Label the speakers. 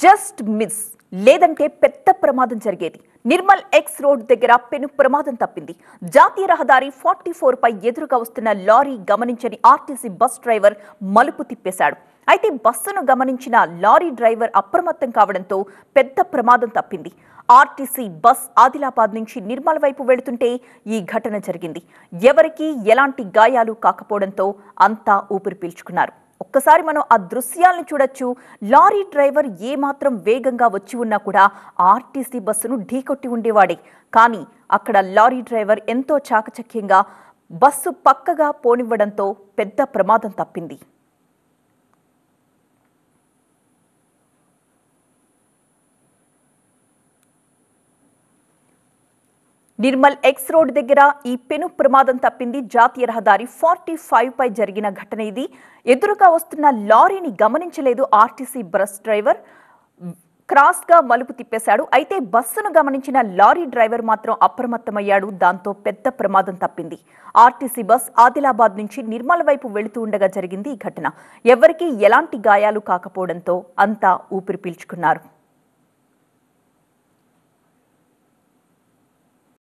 Speaker 1: Just miss లేదంటే పెద్ద ప్రమాదం జరిగేది. నిర్మల్ ఎక్స్ రోడ్ దగ్గర పెను ప్రమాదం తప్పింది. జాతీయ రహదారి 44 పై ఎదురుగా వస్తున్న లారీ గమనించని ఆర్టీసీ బస్ డ్రైవర్ మలుపు తిప్పేశాడు. అయితే బస్సును గమనించిన లారీ డ్రైవర్ అప్రమత్తం కావడంతో పెద్ద ప్రమాదం తప్పింది. ఆర్టీసీ బస్ ఆదిలాబాద్ నుంచి నిర్మల్ వైపు వెళుతుంటే ఈ ఘటన జరిగింది. ఎవరికీ ఎలాంటి గాయాలు కాకపోవడంతో అంతా ఊపిరి పీల్చుకున్నారు. ఒక్కసారి మనం ఆ దృశ్యాలను చూడొచ్చు. లారీ డ్రైవర్ ఏమాత్రం వేగంగా వచ్చి ఉన్నా కూడా ఆర్టీసీ బస్సును ఢీకొట్టి ఉండేవాడే. కానీ అక్కడ లారీ డ్రైవర్ ఎంతో చాకచక్యంగా బస్సు పక్కగా పోనివ్వడంతో పెద్ద ప్రమాదం తప్పింది. నిర్మల్ ఎక్స్ రోడ్ దగ్గర ఈ పెను ప్రమాదం తప్పింది. జాతీయ రహదారి 45 పై జరిగిన ఘటన ఇది. ఎదురుగా వస్తున్న లారీని గమనించలేదు ఆర్టీసీ బస్ డ్రైవర్, క్రాస్ గా మలుపు తిప్పేశాడు. అయితే బస్సును గమనించిన లారీ డ్రైవర్ మాత్రం అప్రమత్తమయ్యాడు. దాంతో పెద్ద ప్రమాదం తప్పింది. ఆర్టీసీ బస్ ఆదిలాబాద్ నుంచి నిర్మల్ వైపు వెళుతూ ఉండగా జరిగింది ఈ ఘటన. ఎవరికీ ఎలాంటి గాయాలు కాకపోవడంతో అంతా ఊపిరి పీల్చుకున్నారు.